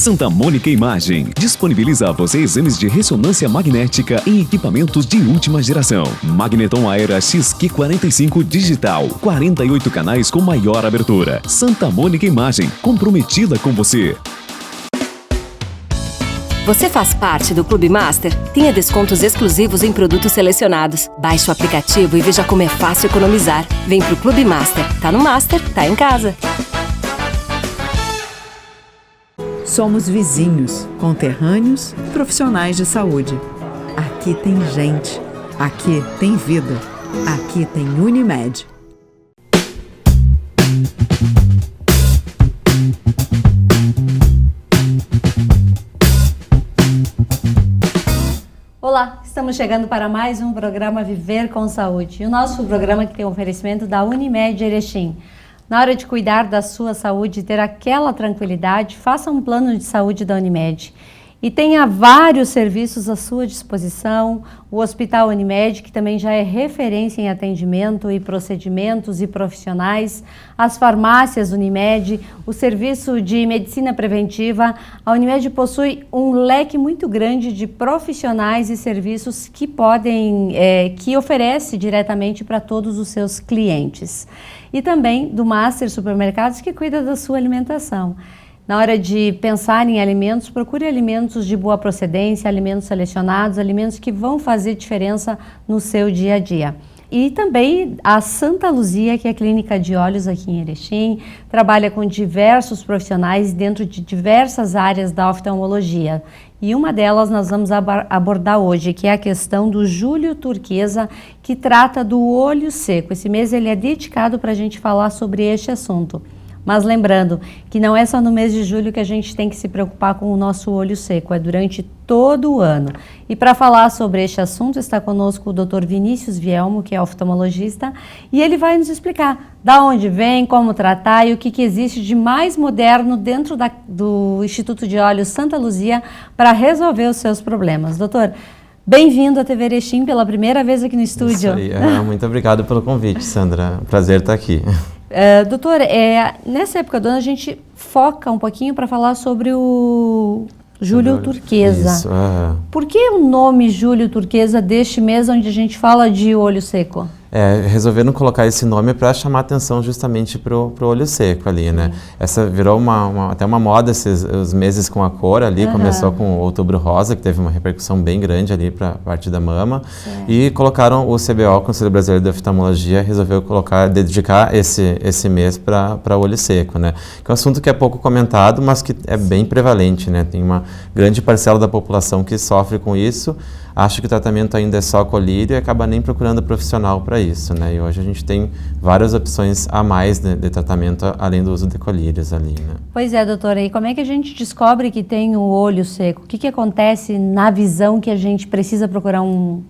Santa Mônica Imagem disponibiliza a você exames de ressonância magnética em equipamentos de última geração. Magneton Aera XQ45 Digital, 48 canais com maior abertura. Santa Mônica Imagem, comprometida com você. Você faz parte do Clube Master? Tenha descontos exclusivos em produtos selecionados. Baixe o aplicativo e veja como é fácil economizar. Vem pro Clube Master. Tá no Master, tá em casa. Somos vizinhos, conterrâneos e profissionais de saúde. Aqui tem gente. Aqui tem vida. Aqui tem Unimed. Olá, estamos chegando para mais um programa Viver com Saúde. E o nosso programa que tem oferecimento da Unimed Erechim. Na hora de cuidar da sua saúde e ter aquela tranquilidade, faça um plano de saúde da Unimed. E tenha vários serviços à sua disposição, o Hospital Unimed, que também já é referência em atendimento e procedimentos e profissionais, as farmácias Unimed, o serviço de medicina preventiva. A Unimed possui um leque muito grande de profissionais e serviços que que oferece diretamente para todos os seus clientes. E também do Master Supermercados, que cuida da sua alimentação. Na hora de pensar em alimentos, procure alimentos de boa procedência, alimentos selecionados, alimentos que vão fazer diferença no seu dia a dia. E também a Santa Luzia, que é a clínica de olhos aqui em Erechim, trabalha com diversos profissionais dentro de diversas áreas da oftalmologia. E uma delas nós vamos abordar hoje, que é a questão do Júlio Turquesa, que trata do olho seco. Esse mês ele é dedicado para a gente falar sobre este assunto. Mas lembrando que não é só no mês de julho que a gente tem que se preocupar com o nosso olho seco, é durante todo o ano. E para falar sobre este assunto está conosco o Dr. Vinícius Vielmo, que é oftalmologista, e ele vai nos explicar da onde vem, como tratar e o que existe de mais moderno dentro do Instituto de Olhos Santa Luzia para resolver os seus problemas. Doutor, bem-vindo à TV Erechim pela primeira vez aqui no estúdio. Isso aí. Muito obrigado pelo convite, Sandra. Prazer estar aqui. Doutor, nessa época do ano a gente foca um pouquinho para falar sobre o Júlio Turquesa. Isso. Por que o nome Júlio Turquesa deste mês onde a gente fala de olho seco? Resolveram colocar esse nome para chamar atenção justamente pro olho seco ali, né? Essa virou até uma moda os meses com a cor ali, começou com o Outubro Rosa, que teve uma repercussão bem grande ali para a parte da mama, e colocaram o CBO, o Conselho Brasileiro de Oftalmologia, resolveu dedicar esse mês para olho seco, né? Que é um assunto que é pouco comentado, mas que é bem prevalente, né? Tem uma grande parcela da população que sofre com isso, acha que o tratamento ainda é só colírio e acaba nem procurando profissional para isso, né? E hoje a gente tem várias opções a mais de tratamento além do uso de colírios ali, né? Pois é, doutora, e como é que a gente descobre que tem o olho seco? O que acontece na visão que a gente precisa procurar um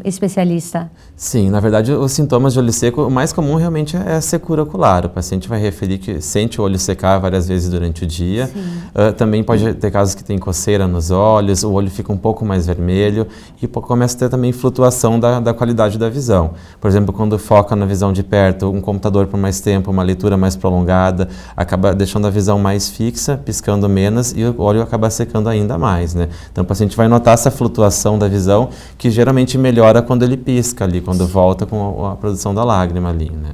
especialista? Sim, na verdade os sintomas de olho seco, o mais comum realmente é a secura ocular. O paciente vai referir que sente o olho secar várias vezes durante o dia. Também pode ter casos que tem coceira nos olhos, o olho fica um pouco mais vermelho e começa a ter também flutuação da qualidade da visão. Por exemplo, quando foca na visão de perto, um computador por mais tempo, uma leitura mais prolongada, acaba deixando a visão mais fixa, piscando menos e o olho acaba secando ainda mais, né? Então o paciente vai notar essa flutuação da visão que geralmente melhora quando ele pisca ali, quando volta com a produção da lágrima ali, né?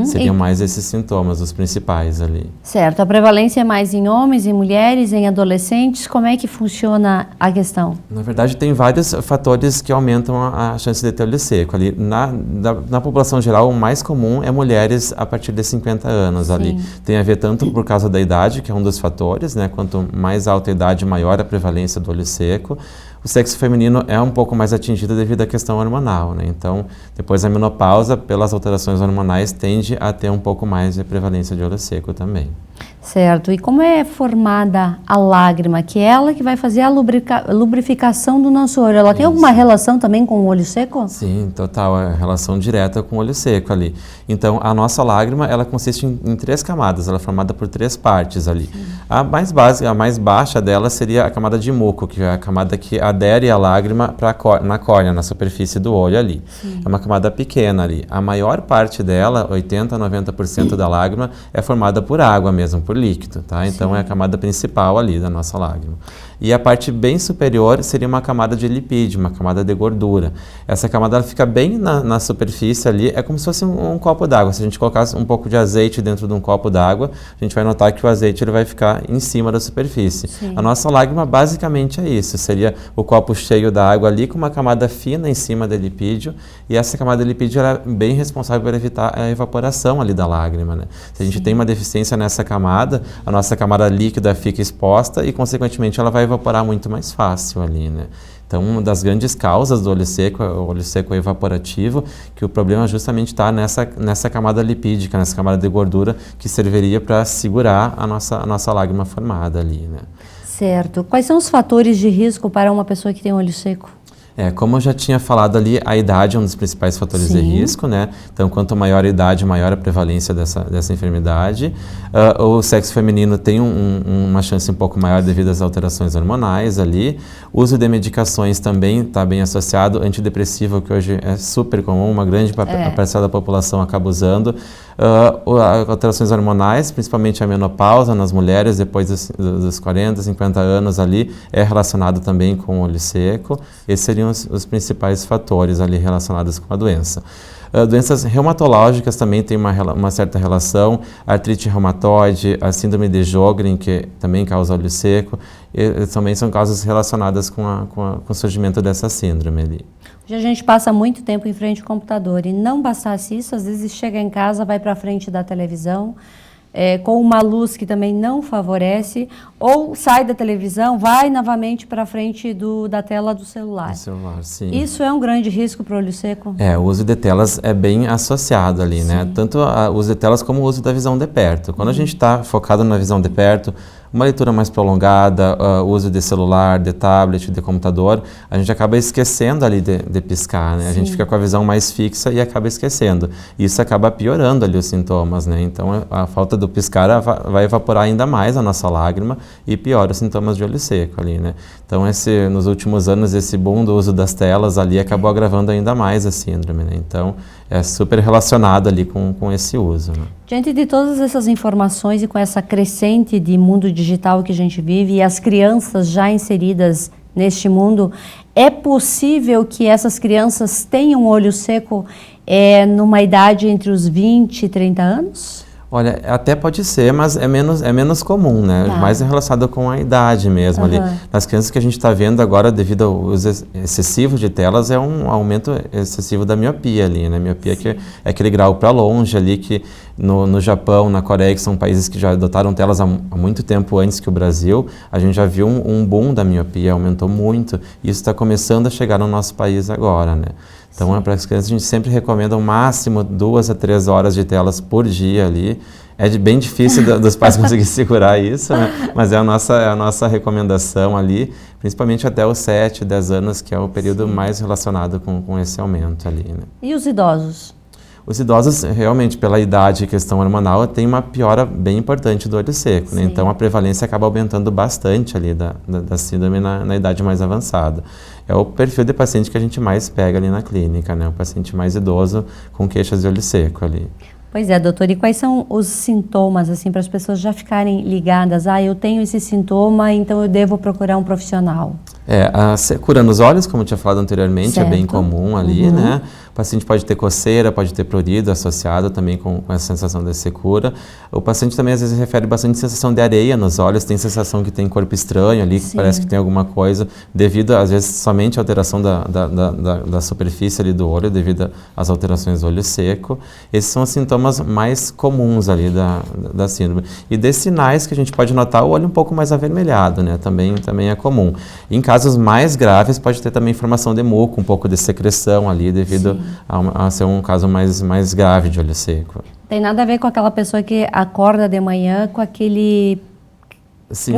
Seriam mais esses sintomas, os principais ali. Certo. A prevalência é mais em homens, em mulheres, em adolescentes? Como é que funciona a questão? Na verdade, tem vários fatores que aumentam a chance de ter olho seco. Ali, na população geral, o mais comum é mulheres a partir de 50 anos. Ali. Tem a ver tanto por causa da idade, que é um dos fatores, né? Quanto mais alta a idade, maior a prevalência do olho seco. O sexo feminino é um pouco mais atingido devido à questão hormonal, né? Então, depois da menopausa, pelas alterações hormonais, tende a ter um pouco mais de prevalência de olho seco também. Certo. E como é formada a lágrima, que é ela que vai fazer a lubrificação do nosso olho? Ela tem alguma relação também com o olho seco? Sim, total. É relação direta com o olho seco ali. Então, a nossa lágrima, ela consiste em 3 camadas. Ela é formada por 3 partes ali. A mais básica, a mais baixa dela seria a camada de muco, que é a camada que adere a lágrima na córnea, na superfície do olho ali. É uma camada pequena ali. A maior parte dela, 80% a 90% da lágrima, é formada por água mesmo, por por líquido, tá? Então é a camada principal ali da nossa lágrima. E a parte bem superior seria uma camada de lipídio, uma camada de gordura. Essa camada ela fica bem na superfície ali, é como se fosse um copo d'água. Se a gente colocasse um pouco de azeite dentro de um copo d'água, a gente vai notar que o azeite ele vai ficar em cima da superfície. Sim. A nossa lágrima basicamente é isso, seria o copo cheio da água ali com uma camada fina em cima de lipídio, e essa camada de lipídio é bem responsável por evitar a evaporação ali da lágrima, né? Se a gente tem uma deficiência nessa camada, a nossa camada líquida fica exposta e consequentemente ela vai evaporar muito mais fácil ali, né? Então, uma das grandes causas do olho seco é o olho seco evaporativo, que o problema justamente está nessa camada lipídica, nessa camada de gordura que serviria para segurar a nossa lágrima formada ali, né? Certo. Quais são os fatores de risco para uma pessoa que tem olho seco? Como eu já tinha falado ali, a idade é um dos principais fatores de risco, né? Então, quanto maior a idade, maior a prevalência dessa enfermidade. O sexo feminino tem uma chance um pouco maior devido às alterações hormonais ali. O uso de medicações também está bem associado. Antidepressivo, que hoje é super comum, uma grande parcela da população acaba usando. Alterações hormonais, principalmente a menopausa nas mulheres, depois dos 40, 50 anos ali, é relacionado também com o olho seco. Esses seriam os principais fatores ali relacionados com a doença. Doenças reumatológicas também têm uma certa relação, a artrite reumatoide, a síndrome de Sjögren, que também causa olho seco, também são causas relacionadas com o surgimento dessa síndrome ali. Hoje a gente passa muito tempo em frente ao computador e não bastasse isso, às vezes chega em casa, vai para a frente da televisão, com uma luz que também não favorece, ou sai da televisão, vai novamente para a frente da tela do celular. Do celular, sim. Isso é um grande risco para o olho seco? O uso de telas é bem associado ali, né? Tanto o uso de telas como o uso da visão de perto. Quando a gente está focado na visão de perto, uma leitura mais prolongada, o uso de celular, de tablet, de computador, a gente acaba esquecendo ali de piscar, né? A gente fica com a visão mais fixa e acaba esquecendo. Isso acaba piorando ali os sintomas, né? Então, a falta do piscar vai evaporar ainda mais a nossa lágrima e piora os sintomas de olho seco ali, né? Então, nos últimos anos, esse boom do uso das telas ali acabou agravando ainda mais a síndrome, né? Então, é super relacionado ali com esse uso, né? Diante de todas essas informações e com essa crescente de mundo digital que a gente vive e as crianças já inseridas neste mundo, é possível que essas crianças tenham olho seco numa idade entre os 20 e 30 anos? Olha, até pode ser, mas é menos comum, né? Mais relacionado com a idade mesmo ali. Nas crianças que a gente está vendo agora, devido ao uso excessivo de telas, é um aumento excessivo da miopia ali, né? Miopia que é aquele grau para longe ali, que no Japão, na Coreia, que são países que já adotaram telas há muito tempo antes que o Brasil, a gente já viu um boom da miopia, aumentou muito. E isso está começando a chegar no nosso país agora, né? Então, para as crianças, a gente sempre recomenda o máximo 2 a 3 horas de telas por dia ali. É bem difícil dos pais conseguirem segurar isso, né? Mas é a nossa recomendação ali, principalmente até os 7, 10 anos, que é o período mais relacionado com esse aumento ali, né? E os idosos? Os idosos, realmente, pela idade e questão hormonal, tem uma piora bem importante do olho seco, né? Então, a prevalência acaba aumentando bastante ali da síndrome na idade mais avançada. É o perfil de paciente que a gente mais pega ali na clínica, né? O paciente mais idoso com queixas de olho seco ali. Pois é, doutor, e quais são os sintomas, assim, para as pessoas já ficarem ligadas? Eu tenho esse sintoma, então eu devo procurar um profissional. A secura nos olhos, como eu tinha falado anteriormente, é bem comum ali, né? O paciente pode ter coceira, pode ter prurido associado também com essa sensação de secura. O paciente também às vezes refere bastante sensação de areia nos olhos, tem sensação que tem corpo estranho ali, que parece que tem alguma coisa, devido às vezes somente à alteração da superfície ali do olho, devido às alterações do olho seco. Esses são os sintomas mais comuns ali da síndrome. E de sinais que a gente pode notar, o olho um pouco mais avermelhado, né? Também é comum. Em casos mais graves, pode ter também formação de muco, um pouco de secreção ali, devido a ser um caso mais grave de olho seco. Tem nada a ver com aquela pessoa que acorda de manhã com aquele... Sim,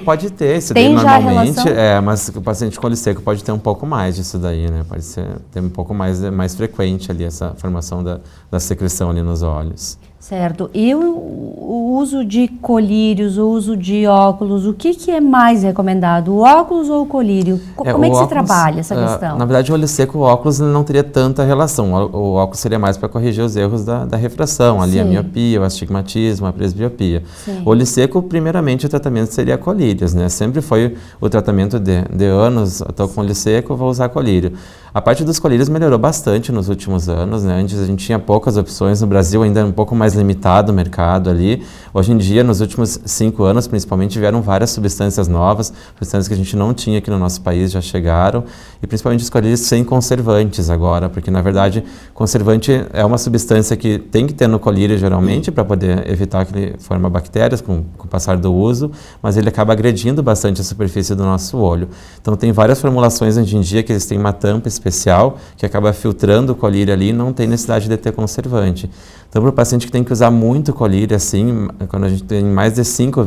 pode ter isso daí normalmente, mas o paciente com olho seco pode ter um pouco mais disso daí, né? Pode ter um pouco mais frequente ali essa formação da secreção ali nos olhos. Certo. E o uso de colírios, o uso de óculos, o que é mais recomendado? O óculos ou o colírio? Como é que se trabalha essa questão? Na verdade, o olho seco, o óculos não teria tanta relação. O óculos seria mais para corrigir os erros da refração, ali a miopia, o astigmatismo, a presbiopia. Sim. O olho seco, primeiramente, o tratamento seria colírios, né? Sempre foi o tratamento de anos, eu estou com olho seco, vou usar colírio. A parte dos colírios melhorou bastante nos últimos anos, né? Antes a gente tinha poucas opções, no Brasil ainda um pouco mais limitado o mercado ali. Hoje em dia, nos últimos 5 anos, principalmente, vieram várias substâncias novas, substâncias que a gente não tinha aqui no nosso país, já chegaram, e principalmente os colírios sem conservantes agora, porque na verdade, conservante é uma substância que tem que ter no colírio geralmente, para poder evitar que ele forme bactérias com o passar do uso, mas ele acaba agredindo bastante a superfície do nosso olho. Então tem várias formulações hoje em dia que eles têm uma tampa especial que acaba filtrando o colírio ali e não tem necessidade de ter conservante. Então, para o paciente que tem que usar muito colírio, assim, quando a gente tem mais de 5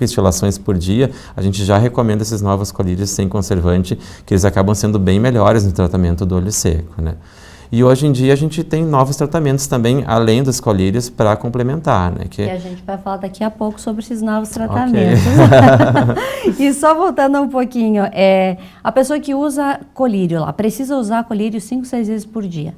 instilações por dia, a gente já recomenda esses novos colírios sem conservante, que eles acabam sendo bem melhores no tratamento do olho seco, né? E hoje em dia a gente tem novos tratamentos também, além dos colírios, para complementar, né? E a gente vai falar daqui a pouco sobre esses novos tratamentos. Okay. E só voltando um pouquinho, a pessoa que usa colírio lá, precisa usar colírio 5, 6 vezes por dia.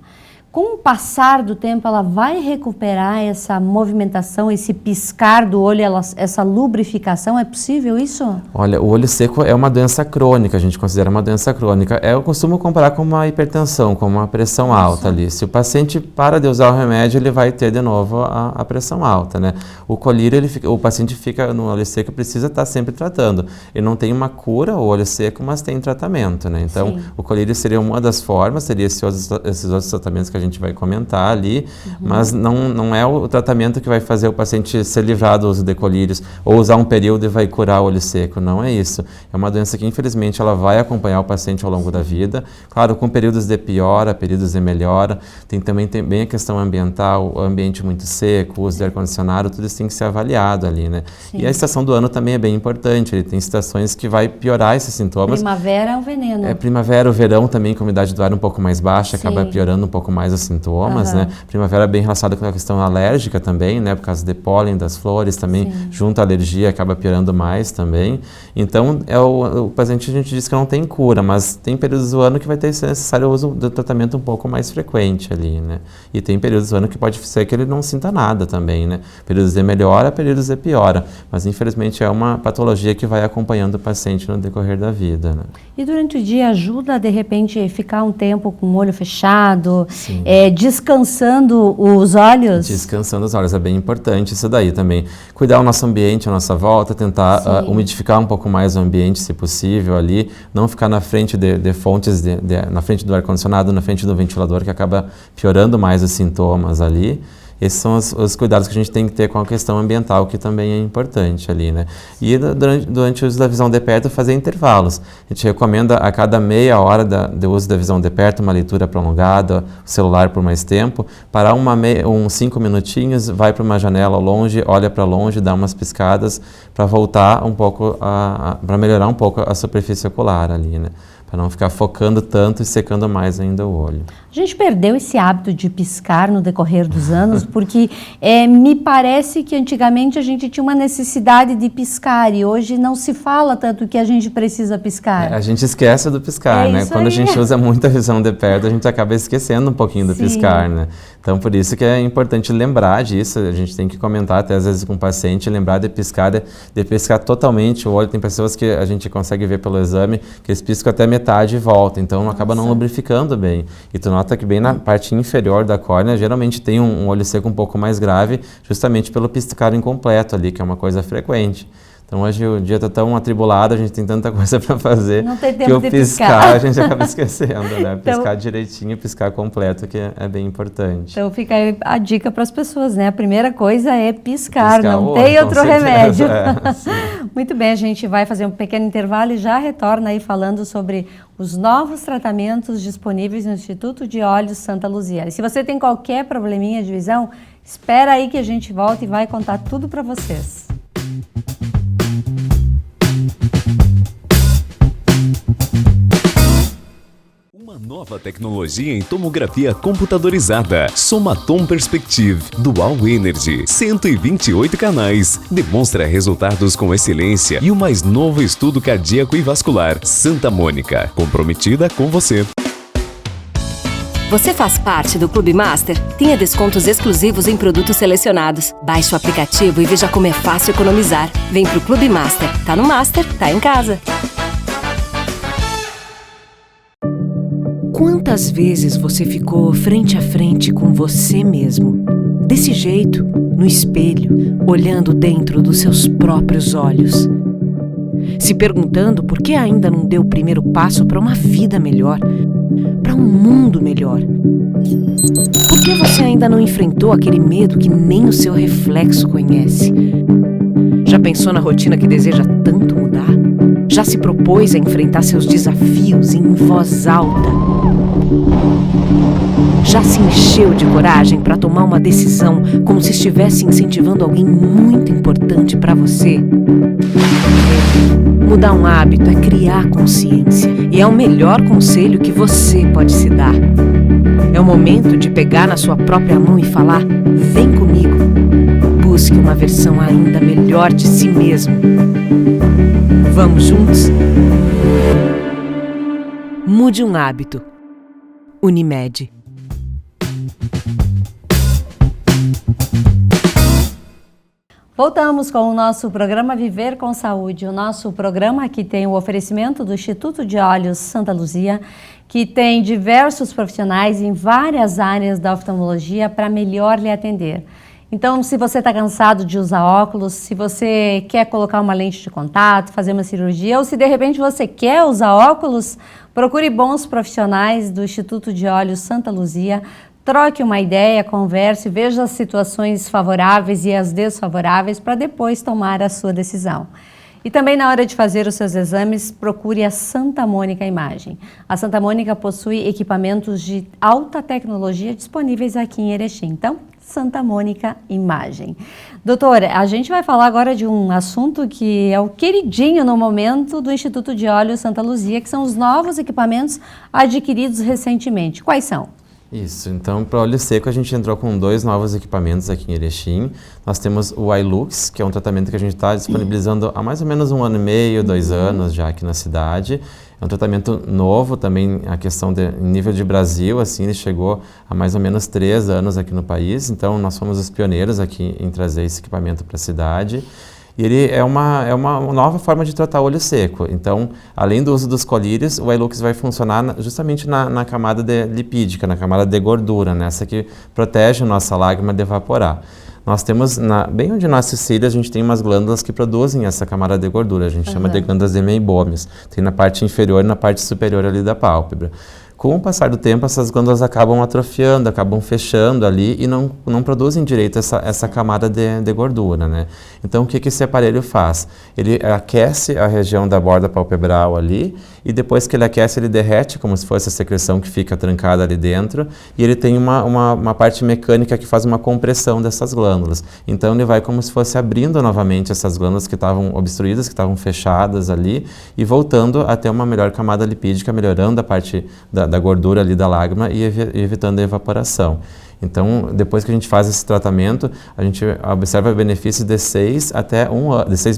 Com o passar do tempo, ela vai recuperar essa movimentação, esse piscar do olho, essa lubrificação? É possível isso? Olha, o olho seco é uma doença crônica, a gente considera uma doença crônica. Eu costumo comparar com uma hipertensão, com uma pressão alta ali. Se o paciente para de usar o remédio, ele vai ter de novo a pressão alta, né? O colírio, o paciente fica no olho seco, precisa estar sempre tratando. Ele não tem uma cura, o olho seco, mas tem tratamento, né? Então, sim, o colírio seria uma das formas, seria esses outros tratamentos que a gente vai comentar ali, mas não é o tratamento que vai fazer o paciente ser livrado do uso de colírios ou usar um período e vai curar o olho seco, não é isso. É uma doença que infelizmente ela vai acompanhar o paciente ao longo da vida, claro, com períodos de piora, períodos de melhora, tem bem a questão ambiental, o ambiente muito seco, o uso de ar-condicionado, tudo isso tem que ser avaliado ali, né? Sim. E a estação do ano também é bem importante, ele tem estações que vai piorar esses sintomas. Primavera é um veneno. Primavera, o verão também, com a umidade do ar um pouco mais baixa, sim, acaba piorando um pouco mais os sintomas, né? Primavera é bem relacionada com a questão alérgica também, né? Por causa de pólen das flores também, sim, junto à alergia, acaba piorando mais também. Então, o paciente, a gente diz que não tem cura, mas tem períodos do ano que vai ter necessário o uso do tratamento um pouco mais frequente ali, né? E tem períodos do ano que pode ser que ele não sinta nada também, né? Períodos de melhora, períodos de piora. Mas, infelizmente, é uma patologia que vai acompanhando o paciente no decorrer da vida, né? E durante o dia ajuda, de repente, ficar um tempo com o olho fechado, descansando os olhos? Descansando os olhos, é bem importante isso daí também. Cuidar o nosso ambiente, a nossa volta, tentar umidificar um pouco mais o ambiente, se possível, ali. Não ficar na frente de fontes, na frente do ar-condicionado, na frente do ventilador, que acaba piorando mais os sintomas ali. Esses são os cuidados que a gente tem que ter com a questão ambiental, que também é importante ali, né? E durante o uso da visão de perto, fazer intervalos. A gente recomenda a cada meia hora do uso da visão de perto, uma leitura prolongada, o celular por mais tempo, parar uns 5 minutinhos, vai para uma janela longe, olha para longe, dá umas piscadas, para voltar um pouco, para melhorar um pouco a superfície ocular ali, né? Para não ficar focando tanto e secando mais ainda o olho. A gente perdeu esse hábito de piscar no decorrer dos anos, porque me parece que antigamente a gente tinha uma necessidade de piscar e hoje não se fala tanto que a gente precisa piscar. A gente esquece do piscar, né? Quando a gente usa muita visão de perto, a gente acaba esquecendo um pouquinho do piscar, né? Então, por isso que é importante lembrar disso, a gente tem que comentar até às vezes com o paciente, lembrar de piscar totalmente o olho. Tem pessoas que a gente consegue ver pelo exame, que eles piscam até metade e volta, então acaba não lubrificando bem. E tu nota que bem na parte inferior da córnea, geralmente tem um olho seco um pouco mais grave, justamente pelo piscar incompleto ali, que é uma coisa frequente. Então hoje o dia está tão atribulado, a gente tem tanta coisa para fazer, não tem tempo que o de piscar a gente acaba esquecendo, né? Então, piscar direitinho, piscar completo, que é bem importante. Então fica aí a dica para as pessoas, né? A primeira coisa é piscar não tem outro remédio. Muito bem, a gente vai fazer um pequeno intervalo e já retorna aí falando sobre os novos tratamentos disponíveis no Instituto de Olhos Santa Luzia. E se você tem qualquer probleminha de visão, espera aí que a gente volta e vai contar tudo para vocês. Nova tecnologia em tomografia computadorizada. Somatom Perspective Dual Energy. 128 canais. Demonstra resultados com excelência e o mais novo estudo cardíaco e vascular. Santa Mônica. Comprometida com você. Você faz parte do Clube Master? Tenha descontos exclusivos em produtos selecionados. Baixe o aplicativo e veja como é fácil economizar. Vem pro Clube Master. Tá no Master, tá em casa. Quantas vezes você ficou frente a frente com você mesmo? Desse jeito, no espelho, olhando dentro dos seus próprios olhos. Se perguntando por que ainda não deu o primeiro passo para uma vida melhor, para um mundo melhor. Por que você ainda não enfrentou aquele medo que nem o seu reflexo conhece? Já pensou na rotina que deseja tanto mudar? Já se propôs a enfrentar seus desafios em voz alta? Já se encheu de coragem para tomar uma decisão como se estivesse incentivando alguém muito importante para você? Mudar um hábito é criar consciência e é o melhor conselho que você pode se dar. É o momento de pegar na sua própria mão e falar: vem comigo. Busque uma versão ainda melhor de si mesmo. Vamos juntos? Mude um hábito. Unimed. Voltamos com o nosso programa Viver com Saúde. O nosso programa que tem o oferecimento do Instituto de Olhos Santa Luzia, que tem diversos profissionais em várias áreas da oftalmologia para melhor lhe atender. Então, se você está cansado de usar óculos, se você quer colocar uma lente de contato, fazer uma cirurgia, ou se de repente você quer usar óculos, procure bons profissionais do Instituto de Olhos Santa Luzia. Troque uma ideia, converse, veja as situações favoráveis e as desfavoráveis para depois tomar a sua decisão. E também na hora de fazer os seus exames, procure a Santa Mônica Imagem. A Santa Mônica possui equipamentos de alta tecnologia disponíveis aqui em Erechim. Então, Santa Mônica Imagem. Doutora, a gente vai falar agora de um assunto que é o queridinho no momento do Instituto de Olhos Santa Luzia, que são os novos equipamentos adquiridos recentemente. Quais são? Isso, então para olho seco a gente entrou com 2 novos equipamentos aqui em Erechim. Nós temos o iLux, que é um tratamento que a gente está disponibilizando há mais ou menos 1 ano e meio, 2 anos já aqui na cidade. É um tratamento novo também, a questão de em nível de Brasil, assim, ele chegou há mais ou menos 3 anos aqui no país. Então nós fomos os pioneiros aqui em trazer esse equipamento para a cidade. E ele é uma nova forma de tratar olho seco. Então, além do uso dos colírios, o iLux vai funcionar justamente na camada lipídica, na camada de gordura, nessa que protege a nossa lágrima de evaporar. Nós temos, bem onde nasce o cílio, a gente tem umas glândulas que produzem essa camada de gordura. A gente chama de glândulas de Meibomius. Tem na parte inferior e na parte superior ali da pálpebra. Com o passar do tempo, essas glândulas acabam atrofiando, acabam fechando ali e não produzem direito essa camada de gordura, né? Então, o que esse aparelho faz? Ele aquece a região da borda palpebral ali e depois que ele aquece, ele derrete como se fosse a secreção que fica trancada ali dentro e ele tem uma parte mecânica que faz uma compressão dessas glândulas. Então, ele vai como se fosse abrindo novamente essas glândulas que estavam obstruídas, que estavam fechadas ali e voltando a ter uma melhor camada lipídica, melhorando a parte da gordura ali da lágrima e evitando a evaporação. Então, depois que a gente faz esse tratamento, a gente observa benefícios de 6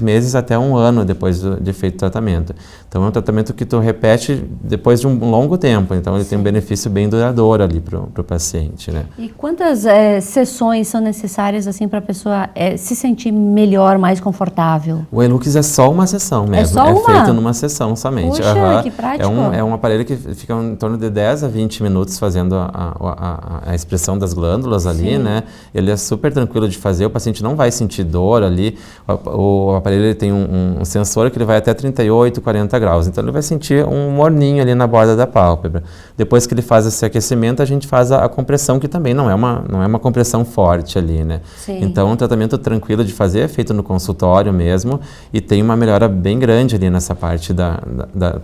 meses até 1 ano depois de feito o tratamento. Então, é um tratamento que tu repete depois de um longo tempo. Então, ele tem um benefício bem duradouro ali para o paciente, né? E quantas sessões são necessárias assim para a pessoa se sentir melhor, mais confortável? O iLux é só uma sessão mesmo. É só uma? É feito numa sessão somente. Puxa, que prático. É um aparelho que fica em torno de 10 a 20 minutos fazendo a expressão das glândulas ali, né? Ele é super tranquilo de fazer, o paciente não vai sentir dor ali. O aparelho ele tem um sensor que ele vai até 38, 40 graus, então ele vai sentir um morninho ali na borda da pálpebra. Depois que ele faz esse aquecimento, a gente faz a compressão, que também não é uma compressão forte ali, né? Sim. Então é um tratamento tranquilo de fazer, é feito no consultório mesmo e tem uma melhora bem grande ali nessa parte da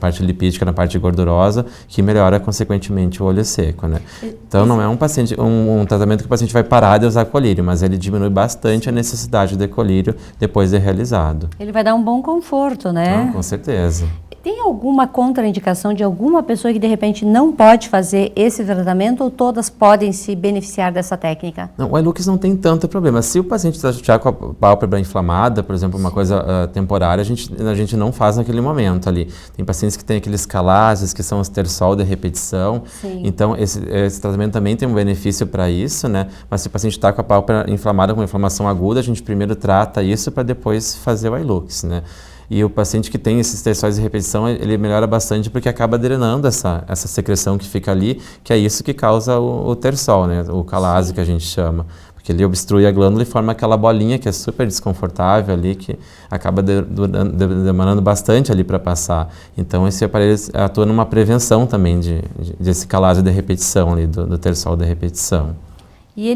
parte lipídica, na parte gordurosa, que melhora consequentemente o olho seco, né? Então não é um tratamento que o paciente vai parar de usar colírio, mas ele diminui bastante a necessidade de colírio depois de realizado. Ele vai dar um bom conforto, né? Com certeza. Tem alguma contraindicação de alguma pessoa que de repente não pode fazer esse tratamento ou todas podem se beneficiar dessa técnica? Não, o iLux não tem tanto problema. Se o paciente está já com a pálpebra inflamada, por exemplo, uma coisa temporária, a gente não faz naquele momento ali. Tem pacientes que têm aqueles calases, que são os tersol de repetição. Sim. Então, esse tratamento também tem um benefício para isso, né? Mas se o paciente está com a pálpebra inflamada, com inflamação aguda, a gente primeiro trata isso para depois fazer o iLux, né? E o paciente que tem esses tersóis de repetição, ele melhora bastante porque acaba drenando essa secreção que fica ali, que é isso que causa o tersol, né? O calase que a gente chama. Porque ele obstrui a glândula e forma aquela bolinha que é super desconfortável ali, que acaba demorando bastante ali para passar. Então esse aparelho atua numa prevenção também desse calase de repetição ali, do tersol de repetição. E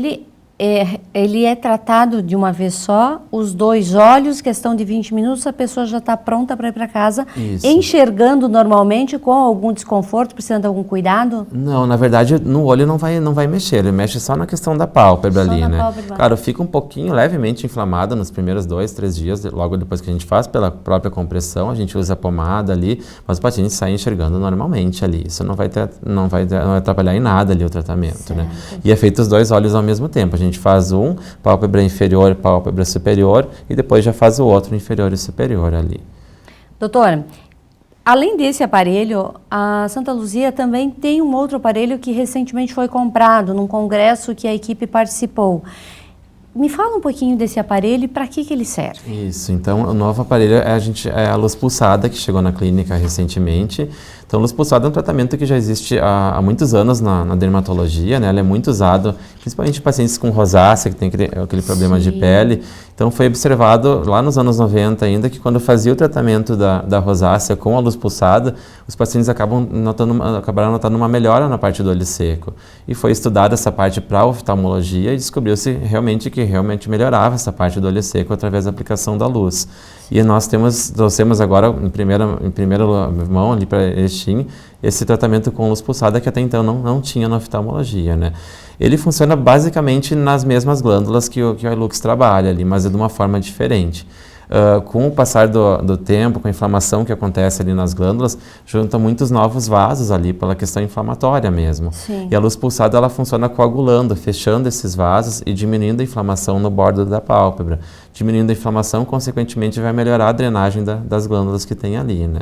ele é tratado de uma vez só, os 2 olhos, questão de 20 minutos, a pessoa já está pronta para ir para casa, Isso. enxergando normalmente, com algum desconforto, precisando de algum cuidado? Não, na verdade, no olho não vai mexer, ele mexe só na questão da pálpebra Só ali, na né? pálpebra. Claro, fica um pouquinho levemente inflamada nos primeiros 2, 3 dias, logo depois que a gente faz, pela própria compressão, a gente usa a pomada ali, mas o paciente sai enxergando normalmente ali. Isso não vai atrapalhar em nada ali o tratamento, né? E é feito os 2 olhos ao mesmo tempo, a gente faz um, pálpebra inferior, pálpebra superior, e depois já faz o outro inferior e superior ali. Doutor, além desse aparelho, a Santa Luzia também tem um outro aparelho que recentemente foi comprado num congresso que a equipe participou. Me fala um pouquinho desse aparelho e para que ele serve? Isso, então o novo aparelho é a luz pulsada, que chegou na clínica recentemente. Então, luz pulsada é um tratamento que já existe há muitos anos na dermatologia, né? Ela é muito usado, principalmente em pacientes com rosácea, que tem aquele problema de pele. Então, foi observado lá nos anos 90 ainda, que quando fazia o tratamento da rosácea com a luz pulsada, os pacientes acabaram notando uma melhora na parte do olho seco. E foi estudada essa parte para oftalmologia e descobriu-se que realmente melhorava essa parte do olho seco através da aplicação da luz. E nós trouxemos agora, em primeira mão, ali para Erechim, esse tratamento com luz pulsada que até então não tinha na oftalmologia, né? Ele funciona basicamente nas mesmas glândulas que o iLux trabalha ali, mas é de uma forma diferente. Com o passar do tempo, com a inflamação que acontece ali nas glândulas, juntam muitos novos vasos ali pela questão inflamatória mesmo. Sim. E a luz pulsada, ela funciona coagulando, fechando esses vasos e diminuindo a inflamação no bordo da pálpebra. Diminuindo a inflamação, consequentemente, vai melhorar a drenagem das glândulas que tem ali, né?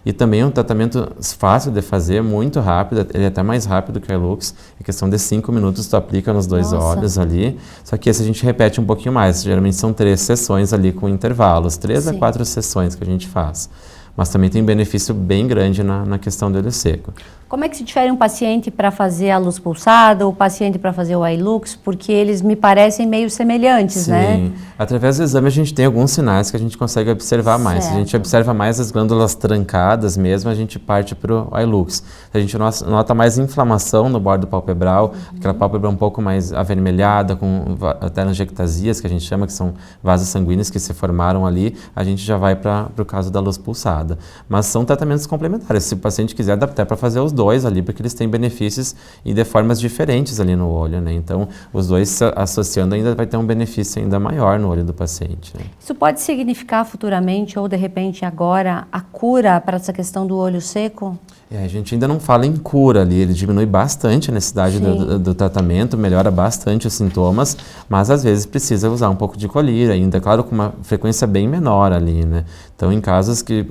E também é um tratamento fácil de fazer, muito rápido, ele é até mais rápido que o iLux, é questão de 5 minutos, tu aplica nos 2 olhos ali, só que esse a gente repete um pouquinho mais, geralmente são 3 sessões ali com intervalos, 3 a 4 sessões que a gente faz. Mas também tem um benefício bem grande na questão do olho seco. Como é que se difere um paciente para fazer a luz pulsada ou o paciente para fazer o iLux? Porque eles me parecem meio semelhantes, né? Sim. Através do exame a gente tem alguns sinais que a gente consegue observar mais. Se a gente observa mais as glândulas trancadas mesmo, a gente parte para o iLux. A gente nota mais inflamação no bordo palpebral, aquela pálpebra um pouco mais avermelhada, com telangiectasias, que a gente chama, que são vasos sanguíneos que se formaram ali, a gente já vai para o caso da luz pulsada. Mas são tratamentos complementares. Se o paciente quiser, dá até para fazer os 2 ali, porque eles têm benefícios e de formas diferentes ali no olho, né? Então, os 2 associando ainda vai ter um benefício ainda maior no olho do paciente, né? Isso pode significar futuramente ou de repente agora a cura para essa questão do olho seco? A gente ainda não fala em cura ali, ele diminui bastante a necessidade do tratamento, melhora bastante os sintomas, mas às vezes precisa usar um pouco de colírio ainda, claro, com uma frequência bem menor ali, né? Então, em casos que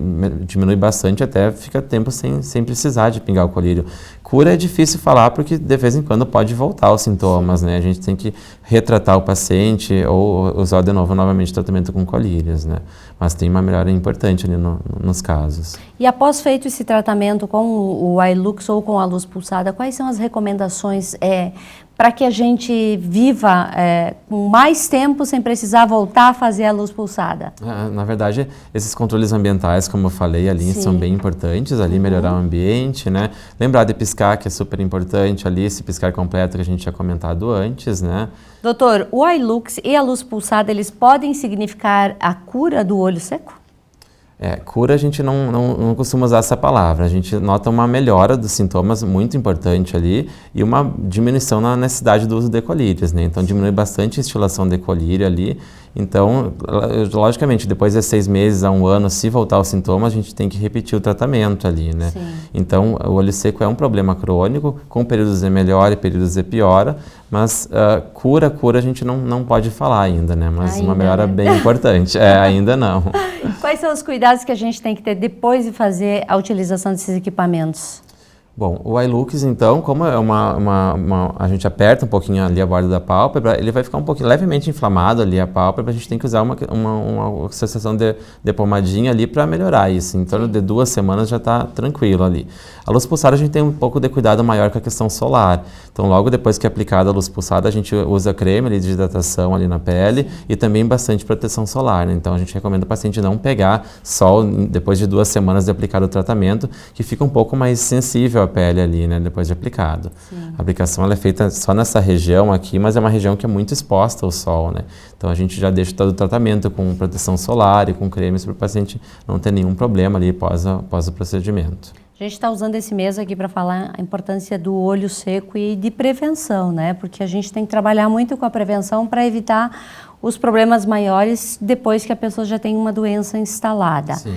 diminui bastante, até fica tempo sem precisar de pingar o colírio. Cura é difícil falar porque de vez em quando pode voltar os sintomas, né? A gente tem que retratar o paciente ou usar novamente tratamento com colírios, né? Mas tem uma melhora importante ali nos casos. E após feito esse tratamento com o iLux ou com a luz pulsada, quais são as recomendações para que a gente viva com mais tempo sem precisar voltar a fazer a luz pulsada? Na verdade, esses controles ambientais, como eu falei ali, são bem importantes ali, melhorar o ambiente, né? Lembrar de piscar, que é super importante ali, esse piscar completo que a gente tinha comentado antes, né? Doutor, o iLux e a luz pulsada, eles podem significar a cura do olho seco? Cura a gente não costuma usar essa palavra, a gente nota uma melhora dos sintomas muito importante ali e uma diminuição na necessidade do uso de colírios, né? Então diminui bastante a instilação de colírio ali Então, logicamente, depois de 6 meses a 1 ano, se voltar os sintomas, a gente tem que repetir o tratamento ali, né? Sim. Então, o olho seco é um problema crônico, com períodos de melhora e períodos de piora, mas cura a gente não pode falar ainda, né? Mas Ainda, uma melhora né? bem importante. Ainda não. Quais são os cuidados que a gente tem que ter depois de fazer a utilização desses equipamentos? Bom, o iLux, então, como é a gente aperta um pouquinho ali a borda da pálpebra, ele vai ficar um pouquinho levemente inflamado ali a pálpebra, a gente tem que usar uma sensação de pomadinha ali para melhorar isso. Em torno de 2 semanas já está tranquilo ali. A luz pulsada a gente tem um pouco de cuidado maior com a questão solar. Então, logo depois que é aplicada a luz pulsada, a gente usa creme ali de hidratação ali na pele e também bastante proteção solar, né? Então, a gente recomenda o paciente não pegar sol depois de 2 semanas de aplicado o tratamento, que fica um pouco mais sensível a pele ali, né, depois de aplicado. Sim. A aplicação ela é feita só nessa região aqui, mas é uma região que é muito exposta ao sol, né? Então a gente já deixa todo o tratamento com proteção solar e com cremes para o paciente não ter nenhum problema ali após o procedimento. A gente está usando esse mês aqui para falar a importância do olho seco e de prevenção, né? Porque a gente tem que trabalhar muito com a prevenção para evitar os problemas maiores depois que a pessoa já tem uma doença instalada. Sim.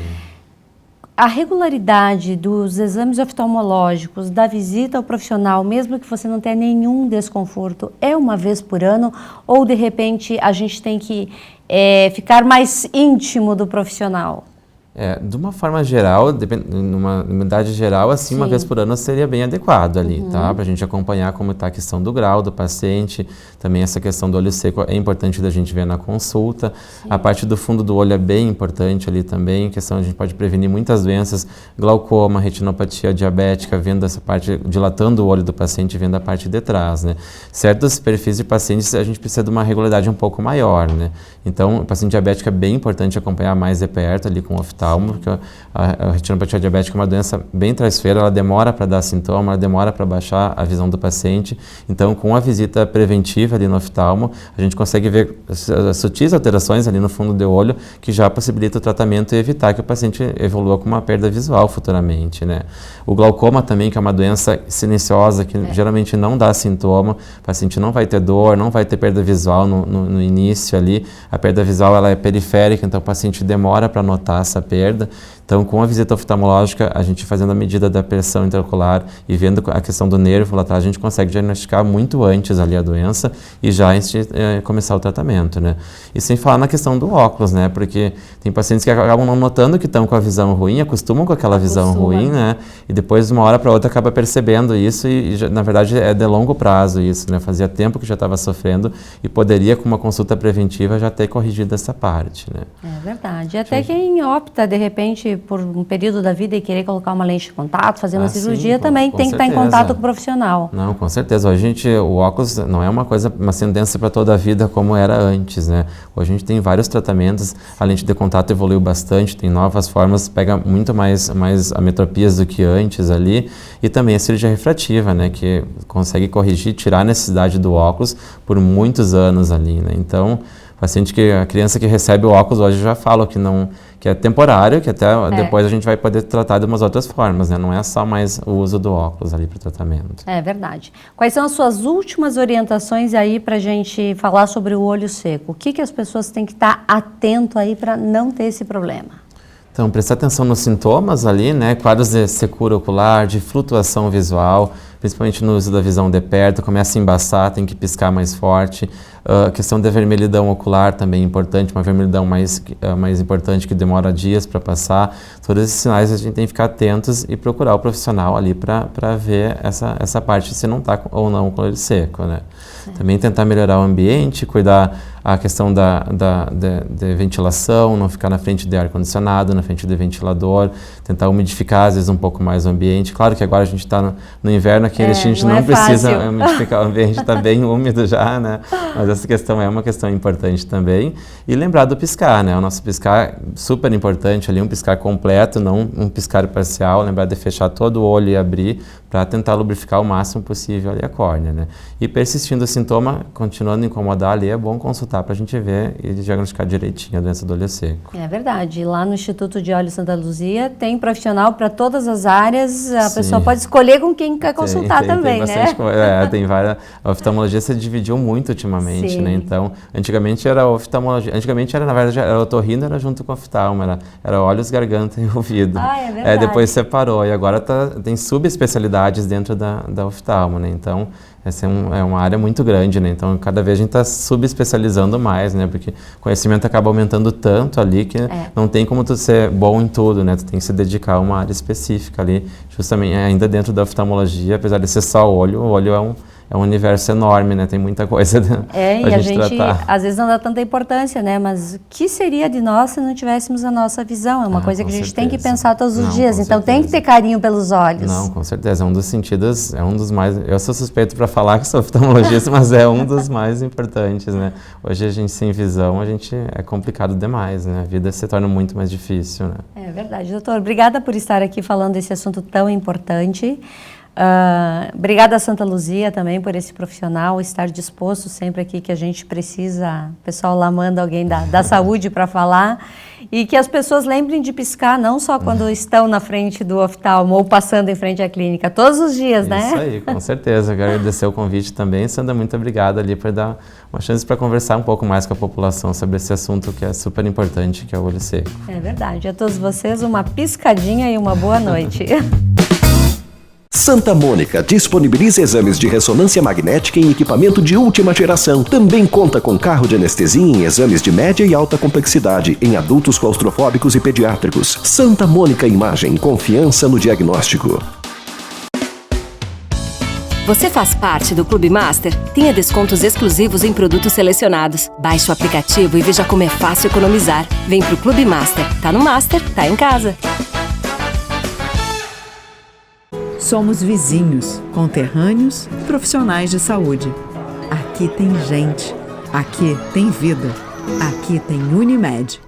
A regularidade dos exames oftalmológicos, da visita ao profissional, mesmo que você não tenha nenhum desconforto, é uma vez por ano? Ou, de repente, a gente tem que ficar mais íntimo do profissional? De uma forma geral, numa unidade geral, assim, uma vez por ano seria bem adequado ali, tá? Para a gente acompanhar como está a questão do grau do paciente, também essa questão do olho seco é importante da gente ver na consulta. Sim. A parte do fundo do olho é bem importante ali também, questão a gente pode prevenir muitas doenças, glaucoma, retinopatia diabética, vendo essa parte, dilatando o olho do paciente, vendo a parte de trás, né? Certos perfis de pacientes a gente precisa de uma regularidade um pouco maior, né? Então, o paciente diabético é bem importante acompanhar mais de perto ali com o oftalmo, porque a retinopatia diabética é uma doença bem traiçoeira, ela demora para dar sintoma, ela demora para baixar a visão do paciente. Então, com a visita preventiva ali no oftalmo, a gente consegue ver sutis alterações ali no fundo do olho que já possibilita o tratamento e evitar que o paciente evolua com uma perda visual futuramente, né? O glaucoma também, que é uma doença silenciosa, que geralmente não dá sintoma, o paciente não vai ter dor, não vai ter perda visual no início ali. A perda visual ela é periférica, então o paciente demora para notar essa perda. Então, com a visita oftalmológica, a gente fazendo a medida da pressão intraocular e vendo a questão do nervo lá atrás, a gente consegue diagnosticar muito antes ali a doença e já começar o tratamento, né? E sem falar na questão do óculos, né? Porque tem pacientes que acabam não notando que estão com a visão ruim, acostumam com aquela visão ruim, né? E depois, de uma hora para outra, acaba percebendo isso e na verdade, é de longo prazo isso, né? Fazia tempo que já estava sofrendo e poderia, com uma consulta preventiva, já ter corrigido essa parte, né? É verdade. E até quem opta, de repente, por um período da vida e querer colocar uma lente de contato, fazer uma cirurgia, também tem que estar em contato com o profissional. Não, com certeza. Hoje o óculos não é uma tendência para toda a vida como era antes, né? Hoje a gente tem vários tratamentos, a lente de contato evoluiu bastante, tem novas formas, pega muito mais ametropias do que antes ali, e também a cirurgia refrativa, né? Que consegue corrigir, tirar a necessidade do óculos por muitos anos ali, né? Então, a criança que recebe o óculos hoje já fala que é temporário, que até depois a gente vai poder tratar de umas outras formas, né? Não é só mais o uso do óculos ali para o tratamento. É verdade. Quais são as suas últimas orientações aí para a gente falar sobre o olho seco? O que as pessoas têm que estar atento aí para não ter esse problema? Então, prestar atenção nos sintomas ali, né? Quadros de secura ocular, de flutuação visual, principalmente no uso da visão de perto, começa a embaçar, tem que piscar mais forte. A questão da vermelhidão ocular também é importante, uma vermelhidão mais importante que demora dias para passar. Todos esses sinais a gente tem que ficar atentos e procurar o profissional ali para ver essa parte, se não está ou não com o olho seco, né? Também tentar melhorar o ambiente, cuidar a questão da ventilação, não ficar na frente de ar-condicionado, na frente de ventilador, tentar umidificar às vezes um pouco mais o ambiente. Claro que agora a gente está no inverno aqui, a gente não precisa umidificar o ambiente, está bem úmido já, né? Mas essa questão é uma questão importante também. E lembrar do piscar, né? O nosso piscar super importante ali, um piscar completo, não um piscar parcial, lembrar de fechar todo o olho e abrir para tentar lubrificar o máximo possível ali a córnea, né? E persistindo o sintoma, continuando a incomodar ali, é bom consultar para a gente ver e diagnosticar direitinho a doença do olho seco. É verdade. Lá no Instituto de Olhos Santa Luzia tem profissional para todas as áreas, a pessoa pode escolher com quem quer consultar também, né? Tem várias. A oftalmologia se dividiu muito ultimamente, né? Então, antigamente era oftalmologia, na verdade, era otorrino, era junto com oftalmo, era olhos, garganta e ouvido. É verdade. Depois separou, e agora tem subespecialidades dentro da oftalmo, né? Então, essa é uma área muito grande, né? Então, cada vez a gente está subespecializando mais, né? Porque o conhecimento acaba aumentando tanto ali que não tem como tu ser bom em tudo, né? Tu tem que se dedicar a uma área específica ali, justamente ainda dentro da oftalmologia, apesar de ser só o olho é um universo enorme, né? Tem muita coisa e a gente tratar. Às vezes não dá tanta importância, né? Mas o que seria de nós se não tivéssemos a nossa visão? É uma coisa que a gente tem que pensar todos os dias. Então tem que ter carinho pelos olhos. Não, com certeza. É um dos sentidos, é um dos mais... Eu sou suspeito para falar que sou oftalmologista, mas é um dos mais importantes, né? Hoje a gente sem visão, é complicado demais, né? A vida se torna muito mais difícil, né? É verdade, doutor. Obrigada por estar aqui falando desse assunto tão importante. Obrigada a Santa Luzia também por esse profissional estar disposto sempre aqui que a gente precisa, o pessoal lá manda alguém da saúde para falar, e que as pessoas lembrem de piscar não só quando estão na frente do oftalmo ou passando em frente à clínica, todos os dias, né? Isso aí, com certeza. Quero agradecer o convite também. Sandra, muito obrigada ali por dar uma chance para conversar um pouco mais com a população sobre esse assunto que é super importante, que é o olho seco. É verdade. A todos vocês uma piscadinha e uma boa noite. Santa Mônica disponibiliza exames de ressonância magnética em equipamento de última geração. Também conta com carro de anestesia em exames de média e alta complexidade em adultos claustrofóbicos e pediátricos. Santa Mônica Imagem, confiança no diagnóstico. Você faz parte do Clube Master? Tenha descontos exclusivos em produtos selecionados. Baixe o aplicativo e veja como é fácil economizar. Vem pro Clube Master. Tá no Master, tá em casa. Somos vizinhos, conterrâneos, profissionais de saúde. Aqui tem gente. Aqui tem vida. Aqui tem Unimed.